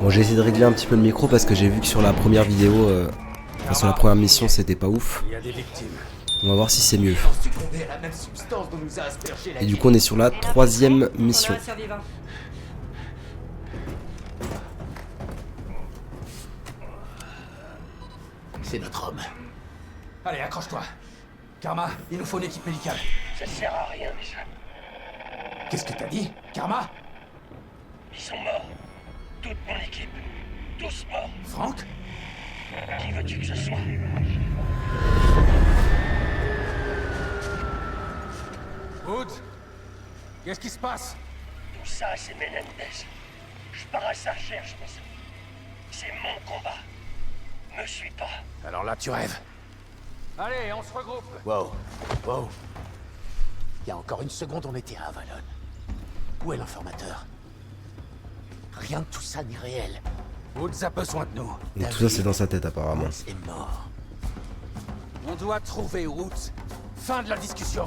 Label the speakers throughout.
Speaker 1: Bon, j'ai essayé de régler un petit peu le micro parce que j'ai vu que sur la première vidéo, enfin sur la première mission, c'était pas ouf.
Speaker 2: Il y a des victimes.
Speaker 1: On va voir si c'est mieux. Et du coup, on est sur la troisième mission.
Speaker 2: C'est notre homme. Allez, accroche-toi. Karma, il nous faut une équipe médicale.
Speaker 3: Ça sert à rien, déjà.
Speaker 2: Qu'est-ce que t'as dit, Karma?
Speaker 3: Ils sont morts. Toute mon équipe. Tous morts.
Speaker 2: Franck?
Speaker 3: Qui veux-tu que je sois?
Speaker 2: Woods? Qu'est-ce qui se passe?
Speaker 3: Tout ça, c'est Menendez. Je pars à sa recherche, mais c'est mon combat. Me suis pas.
Speaker 2: Alors là, tu rêves. Allez, on se regroupe.
Speaker 4: Wow. Wow. Il y a encore une seconde, on était à Avalon. Où est l'informateur? Rien de tout ça n'est réel.
Speaker 2: Woods a besoin de nous.
Speaker 1: Donc tout ça, c'est dans sa tête apparemment.
Speaker 4: Woods est mort.
Speaker 2: On doit trouver Woods. Fin de la discussion.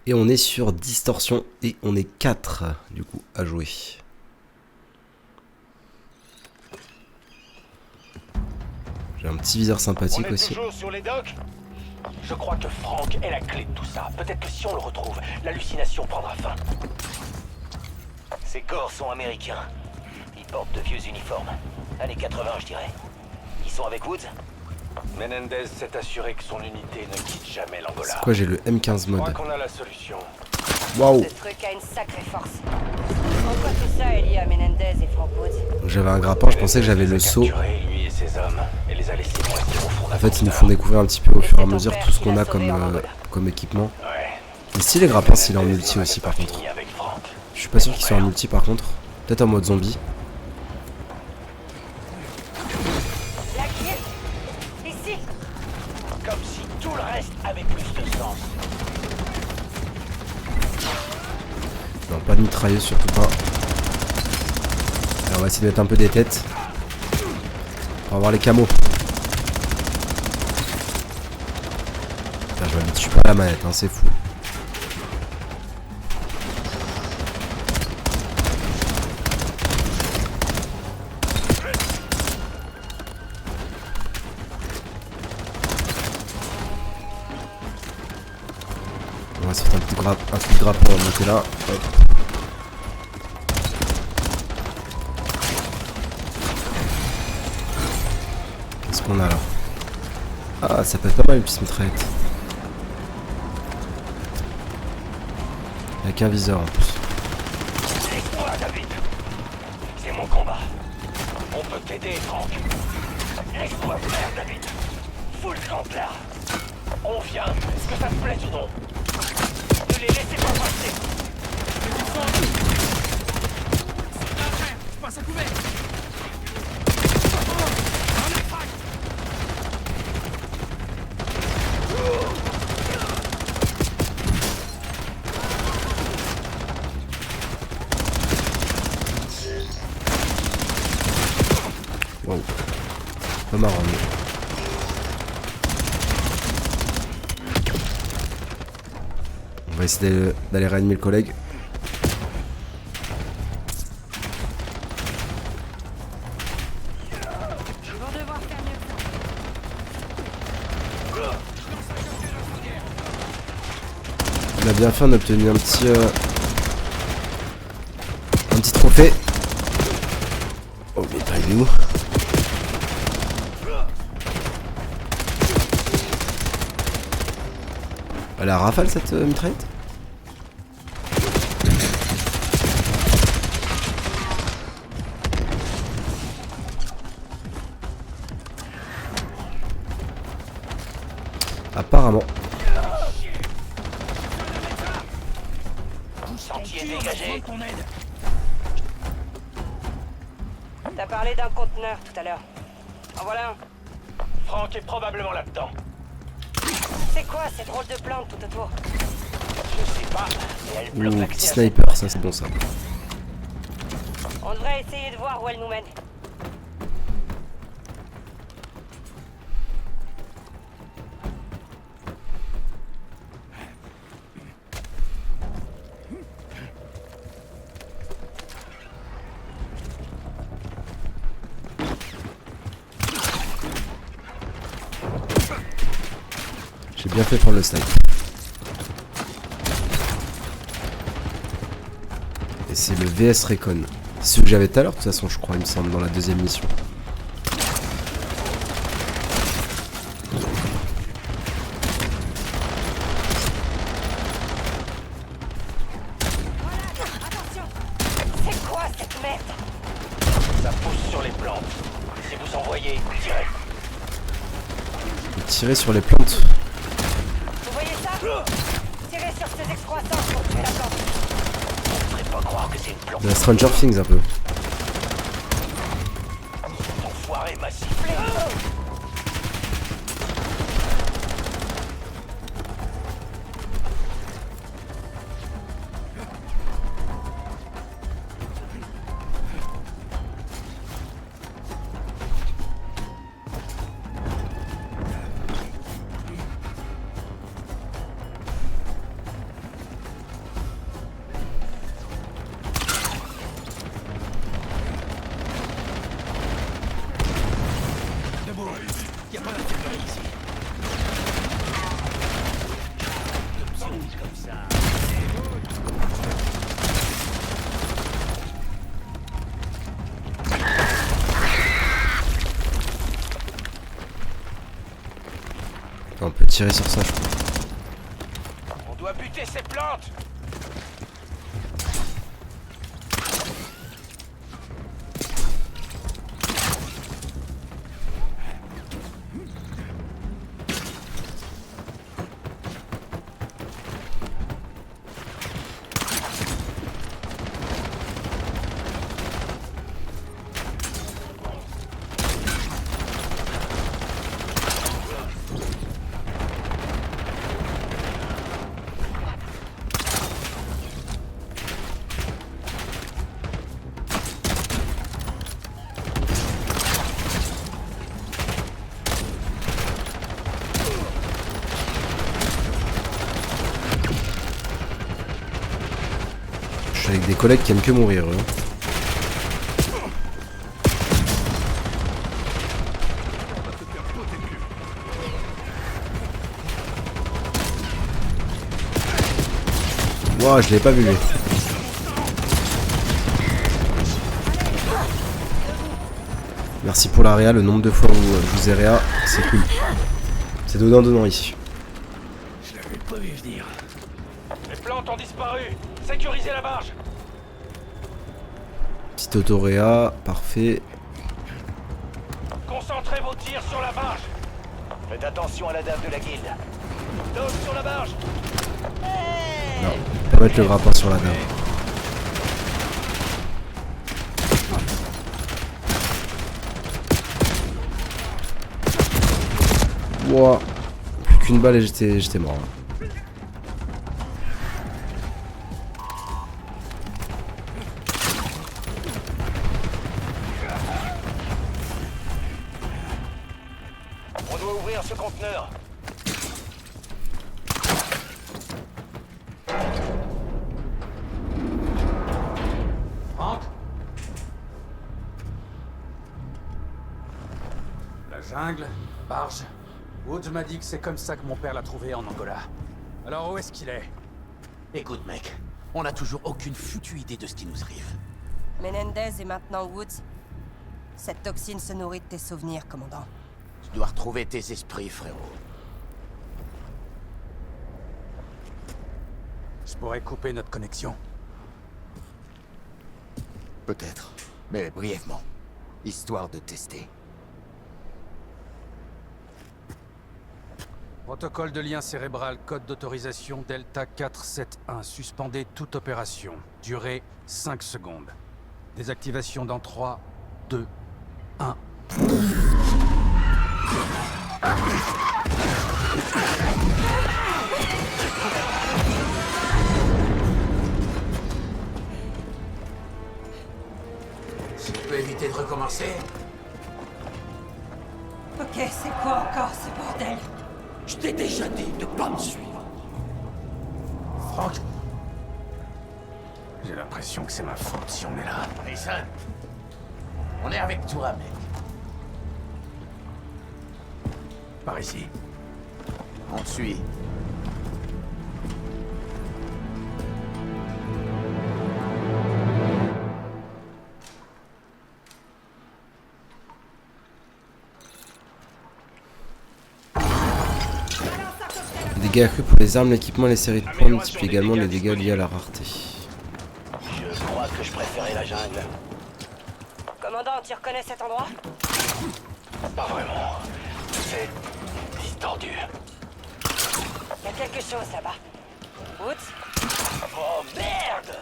Speaker 1: Et on est sur distorsion et on est 4 du coup à jouer. J'ai un petit viseur sympathique
Speaker 3: On est
Speaker 1: aussi.
Speaker 3: toujours sur les docks? Je crois que Franck est la clé de tout ça. Peut-être que si on le retrouve, l'hallucination prendra fin. Ces corps sont américains. Ils portent de vieux uniformes. Années 80, je dirais. Ils sont avec Woods? Menendez s'est assuré que son unité ne quitte jamais l'Angola.
Speaker 1: C'est quoi, j'ai le M15
Speaker 3: Je crois
Speaker 1: mode.
Speaker 3: qu'on a la solution.
Speaker 1: Waouh.
Speaker 5: Ce truc a une sacrée force. En quoi tout ça est lié à Menendez et Frank Woods?
Speaker 1: J'avais un grappin, je pensais que j'avais le saut.
Speaker 3: Capturé, lui et ses hommes, et les a laissés moisir au fond d'un
Speaker 1: En fait, ils nous
Speaker 3: compteur.
Speaker 1: font découvrir un petit peu au fur et à mesure tout ce qu'on a comme équipement.
Speaker 3: Ouais.
Speaker 1: Mais si les grappins, s'il est en multi aussi par contre.
Speaker 3: Fini avec Franck.
Speaker 1: Je suis pas sûr qu'il soit en multi par contre. Peut-être en mode zombie.
Speaker 5: La clé! Ici!
Speaker 3: Comme si tout le reste avait plus de sens.
Speaker 1: Non, pas de mitrailleuse, surtout pas. Alors, on va essayer de mettre un peu des têtes. On va voir les camos. Putain, je m'habitue pas à la manette, hein, c'est fou. On va sortir un coup de grappe pour monter là. Hop. Qu'est-ce qu'on a là? Ah, ça peut être pas mal une petite mitraillette. Avec un viseur en plus.
Speaker 3: C'est toi, David. C'est mon combat. On peut t'aider, Franck. Laisse-moi faire, David. Fous le camp là. On vient. Est-ce que ça te plaît ou non? Ne les laissez pas passer.
Speaker 2: Je passe à couvert.
Speaker 1: Wow. Pas marrant, mais... On va essayer d'aller réanimer le collègue.
Speaker 5: Ils vont devoir faire mieux.
Speaker 1: On a bien fait, on a obtenu un petit trophée. Oh, mais il est où? Elle a rafale cette mitraillette? Apparemment.
Speaker 3: Sentier dégagé.
Speaker 5: T'as parlé d'un conteneur tout à l'heure. En voilà un.
Speaker 3: Franck est probablement là-dedans.
Speaker 5: C'est quoi ces drôles de plantes tout autour?
Speaker 3: Je sais pas, mais elle bloque
Speaker 1: Ouh,
Speaker 3: l'accès
Speaker 1: petit
Speaker 3: à
Speaker 1: sniper, ça c'est bon ça.
Speaker 5: On devrait essayer de voir où elle nous mène.
Speaker 1: J'ai bien fait de prendre le snipe. Et c'est le VS Recon. C'est ce que j'avais tout à l'heure, de toute façon, je crois, il me semble, dans la deuxième mission.
Speaker 5: Attention! C'est quoi cette merde?
Speaker 3: Ça pousse sur les plantes. Si vous en voyez, tirez.
Speaker 1: Tirer sur les plantes.
Speaker 5: Vous voyez ça? Tirez sur ces excroissances pour tuer la plante.
Speaker 3: On ne pas croire que c'est une plante.
Speaker 1: De la Stranger Things un peu.
Speaker 3: Enfoiré m'a sifflé.
Speaker 1: On peut tirer sur ça, je crois.
Speaker 3: On doit buter ces plantes.
Speaker 1: Je suis avec des collègues qui aiment que mourir, eux. Ouah, je l'ai pas vu, lui. Merci pour la réa, le nombre de fois où je vous ai réa, c'est cool. C'est donnant ici.
Speaker 3: Je l'avais pas vu venir. Les plantes ont disparu. Sécurisez la barge.
Speaker 1: Petite auto-réa, parfait.
Speaker 3: Concentrez vos tirs sur la barge. Faites attention à la dame de la guilde. Dos sur la barge.
Speaker 1: Non, pas mettre le grappin sur la dame. Ouah, plus qu'une balle et j'étais mort.
Speaker 3: On doit ouvrir ce conteneur.
Speaker 2: Franck? La jungle, barge. Woods m'a dit que c'est comme ça que mon père l'a trouvé en Angola. Alors où est-ce qu'il est?
Speaker 4: Écoute, mec, on n'a toujours aucune foutue idée de ce qui nous arrive.
Speaker 5: Menendez et maintenant Woods. Cette toxine se nourrit de tes souvenirs, commandant.
Speaker 4: Tu dois retrouver tes esprits, frérot.
Speaker 2: Je pourrais couper notre connexion.
Speaker 4: Peut-être, mais brièvement. Histoire de tester.
Speaker 2: Protocole de lien cérébral, code d'autorisation Delta 471. Suspendez toute opération. Durée 5 secondes. Désactivation dans 3, 2, 1.
Speaker 4: Si tu peux éviter de recommencer.
Speaker 5: Ok, c'est quoi encore ce bordel?
Speaker 4: Je t'ai déjà dit de pas me suivre.
Speaker 2: Franck? J'ai l'impression que c'est ma faute si on est là.
Speaker 4: Mason, on est avec toi, mec.
Speaker 2: Par ici.
Speaker 4: On te suit.
Speaker 1: Les dégâts accrus pour les armes, l'équipement et les séries de points multiplient également les dégâts liés à la rareté.
Speaker 3: Je crois que je préférais la jungle.
Speaker 5: Commandant, tu reconnais cet endroit?
Speaker 3: Pas vraiment. C'est distordu.
Speaker 5: Il y a quelque chose là-bas. Woods?
Speaker 3: Oh merde!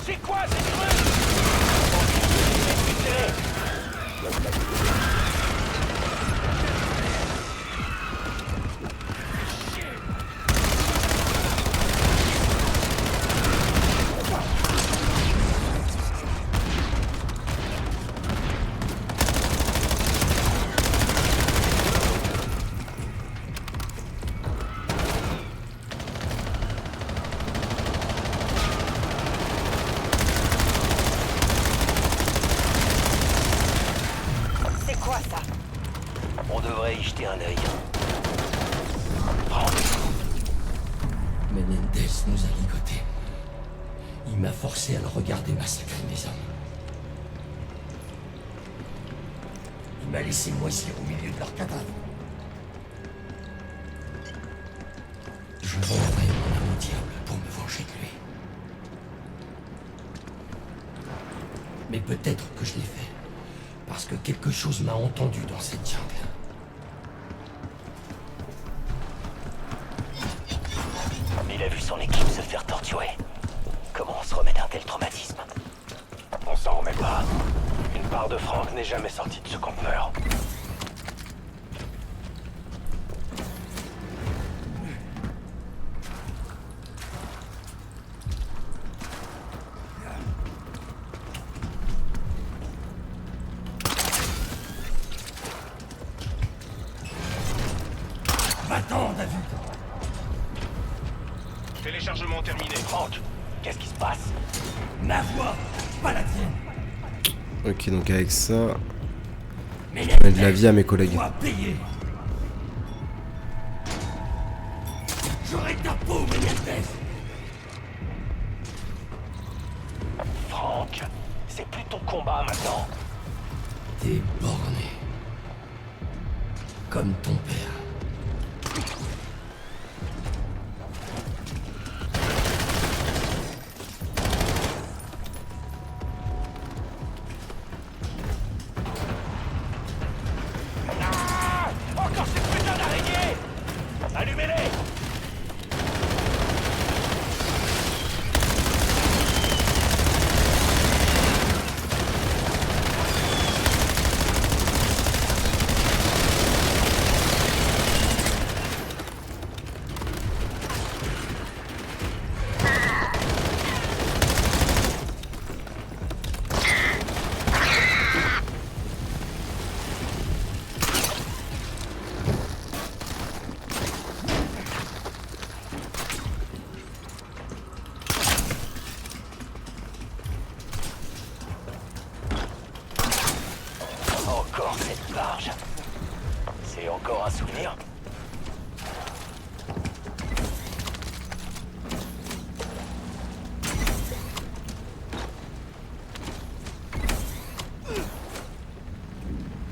Speaker 3: C'est quoi ces trucs?
Speaker 5: C'est quoi ça?
Speaker 3: On devrait y jeter un œil.
Speaker 6: Menendez nous a ligotés. Il m'a forcé à le regarder massacrer mes hommes. Il m'a laissé moisir au milieu de leurs cadavres. Je vendrai mon âme au diable pour me venger de lui. Mais peut-être que je l'ai fait, parce que quelque chose m'a entendu dans cette jungle.
Speaker 3: Il a vu son équipe se faire torturer. Comment on se remet d'un tel traumatisme? On s'en remet pas. Une part de Frank n'est jamais sortie de ce conteneur.
Speaker 6: Va-t'en, David!
Speaker 3: Téléchargement terminé. Frank, qu'est-ce qui se passe?
Speaker 6: Ma voix, pas la tienne!
Speaker 1: Ok, donc avec ça,
Speaker 6: Mais
Speaker 1: je mets de la vie à mes collègues.
Speaker 6: dois payer! J'aurai ta peau, Menendez!
Speaker 3: Frank, c'est plus ton combat maintenant.
Speaker 6: T'es borné. Comme ton père.
Speaker 3: Ah! Encore ces putains d'araignées! Allumez-les! Encore cette barge. C'est encore un souvenir?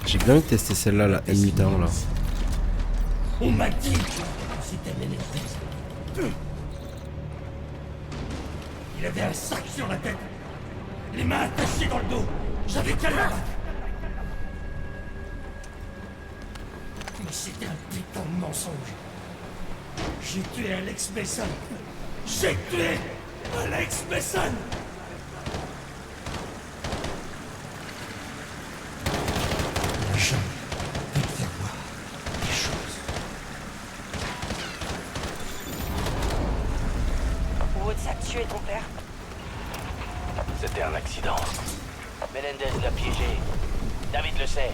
Speaker 1: J'ai bien envie de tester celle-là, la M81 là.
Speaker 6: On m'a dit que c'était Menendez. Il avait un sac sur la tête. Les mains attachées dans le dos. J'avais qu'à le battre. Mais c'était un putain de mensonge. J'ai tué Alex Mason. J'ai tué Alex Mason. La jungle peut te faire voir des choses.
Speaker 5: Woods a tué ton père?
Speaker 3: C'était un accident. Menendez l'a piégé. David le sait.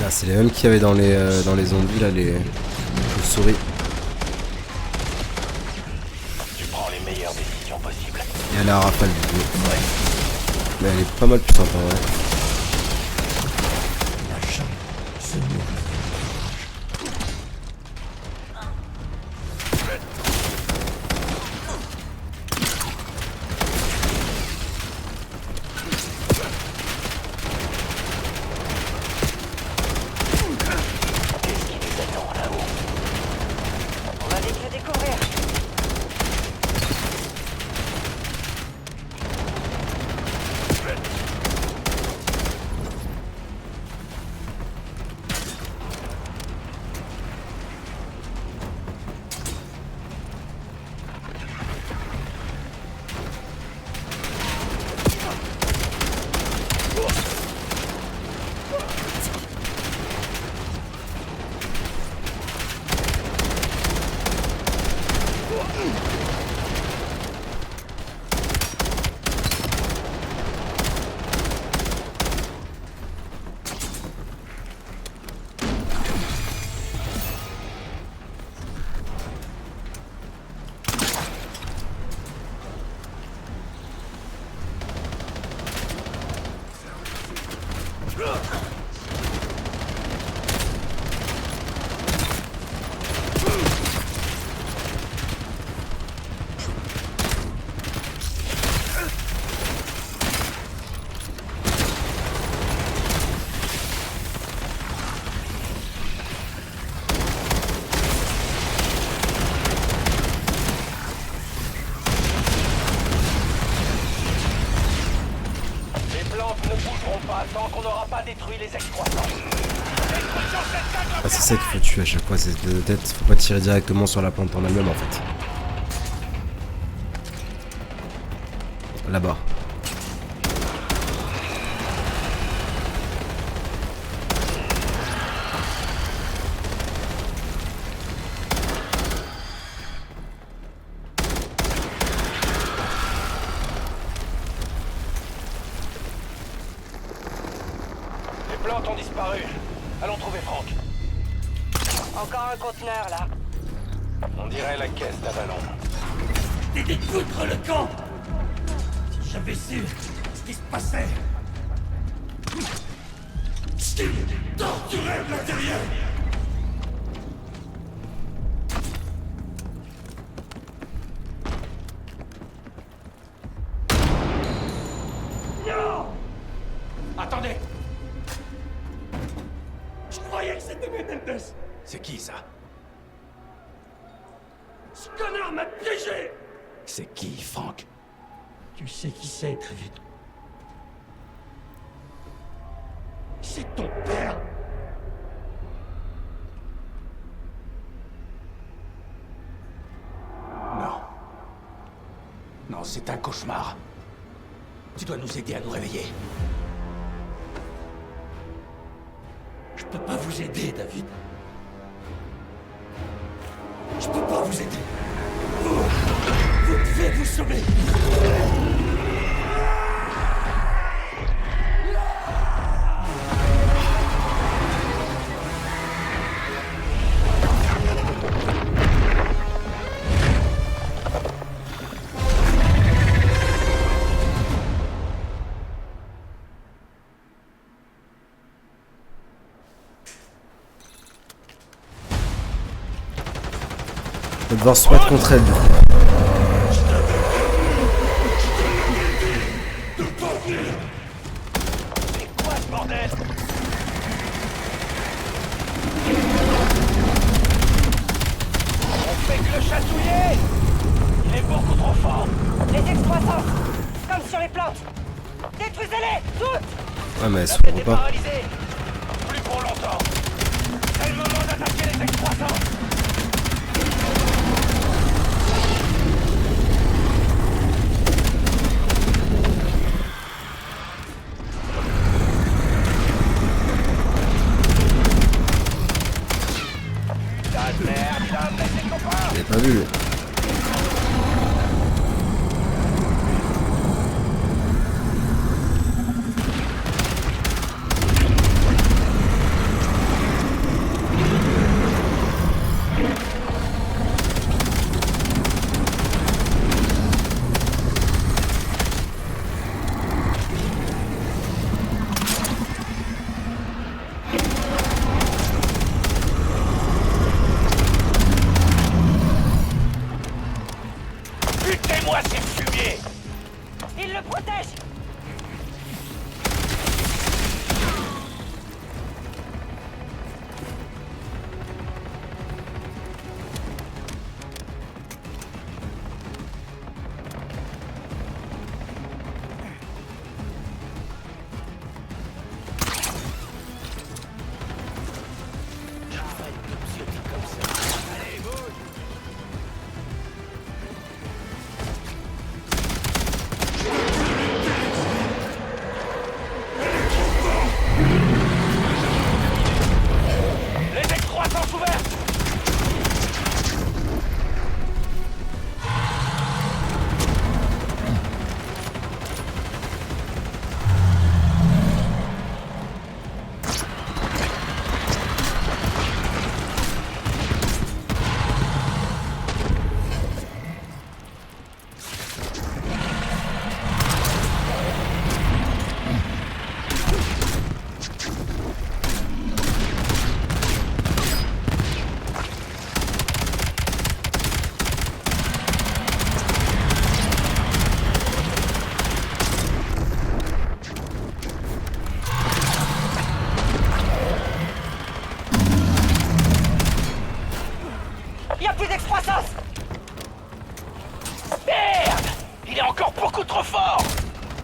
Speaker 1: Ah, c'est les mêmes qu'il y avait dans les zombies là, les chauves-souris.
Speaker 3: Tu prends les meilleures décisions possibles.
Speaker 1: Et elle a un rafale du coup. Mais elle est pas mal plus sympa, ouais.
Speaker 3: Les plantes ne bougeront pas tant qu'on n'aura pas détruit les X-300.
Speaker 1: Ah, c'est ça qu'il faut tuer à chaque fois, c'est de tête. Faut pas tirer directement sur la plante en elle-même en fait. Là-bas.
Speaker 3: Les plantes ont disparu. Allons trouver Franck.
Speaker 5: Encore un conteneur, là.
Speaker 3: On dirait la caisse d'Avalon.
Speaker 6: T'aider de foutre le camp. Si j'avais su ce qui se passait. Je t'ai torturé de l'intérieur. Non!
Speaker 2: Attendez!
Speaker 6: Je croyais que c'était Menendez.
Speaker 2: C'est qui ça?
Speaker 6: Ce connard m'a piégé.
Speaker 2: C'est qui, Franck?
Speaker 6: Tu sais qui c'est, très vite. C'est ton père.
Speaker 2: Non. Non, c'est un cauchemar. Tu dois nous aider à nous réveiller.
Speaker 6: Je peux pas vous aider, David. Je peux pas vous aider. Vous devez vous sauver.
Speaker 1: On va devoir se battre contre elle du coup.
Speaker 3: C'est quoi ce bordel? On fait que le chatouiller. Il est beaucoup trop fort.
Speaker 5: Les X-300, comme sur les plantes. Détruisez-les, toutes.
Speaker 1: Ouais mais elles
Speaker 3: La
Speaker 1: s'ouvrent
Speaker 3: tête est
Speaker 1: pas.
Speaker 3: paralysée. Plus pour longtemps. C'est le moment d'attaquer les X-300. Ta merde, il a un blessé de copain.
Speaker 1: J'avais pas vu.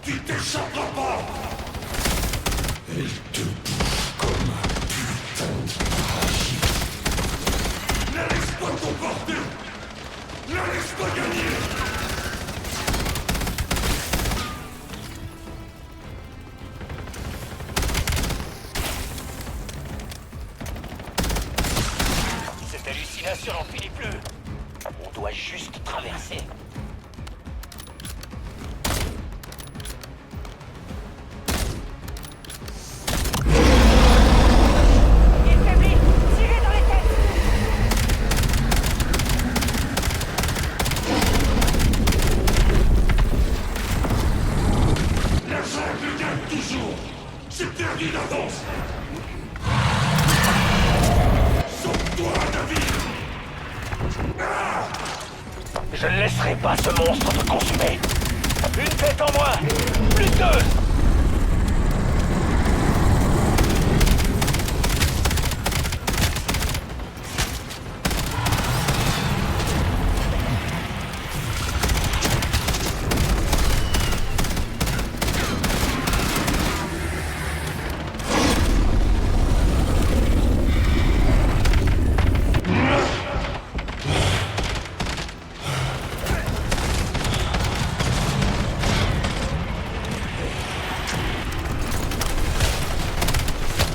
Speaker 6: Tu t'échapperas pas. Elle te bouffe comme un putain de parasite. Ne laisse pas t'emporter. Ne laisse pas gagner.
Speaker 3: Cette hallucination n'en finit plus. On doit juste traverser.
Speaker 5: Il faiblit. Tirez dans les têtes.
Speaker 6: La jungle gagne toujours. C'est perdu d'avance. Sauve-toi, David.
Speaker 3: Je ne laisserai pas ce monstre te consumer. Une tête en moins. Plus deux.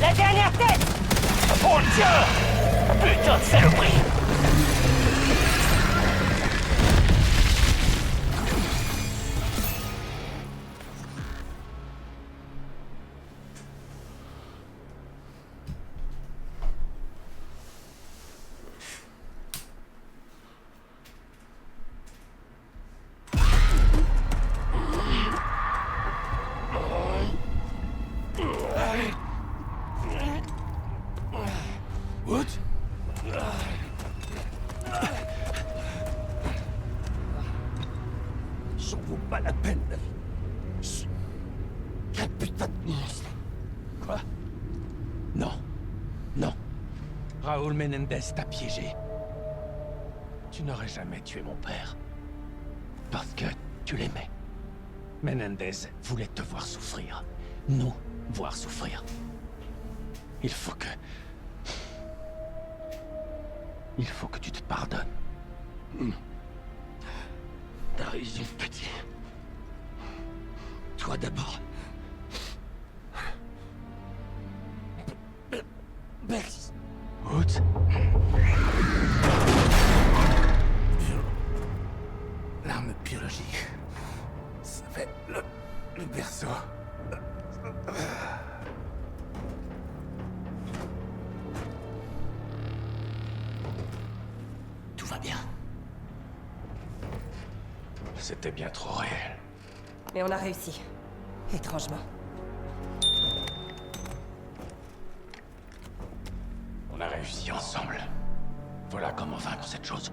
Speaker 5: La dernière tête.
Speaker 3: On le tient. Putain de saloperie.
Speaker 6: What?
Speaker 4: J'en vaut pas la peine, David. Quel putain de monstre.
Speaker 6: Quoi? Non. Non. Raoul Menendez t'a piégé. Tu n'aurais jamais tué mon père. Parce que tu l'aimais. Menendez voulait te voir souffrir. Nous voir souffrir. Il faut que tu te pardonnes.
Speaker 4: T'as raison, petit. Toi d'abord. Merci.
Speaker 6: Woods? L'arme biologique. Ça fait le berceau.
Speaker 4: Tout va bien.
Speaker 6: C'était bien trop réel.
Speaker 5: Mais on a réussi. Étrangement.
Speaker 6: On a réussi ensemble. Voilà comment vaincre cette chose.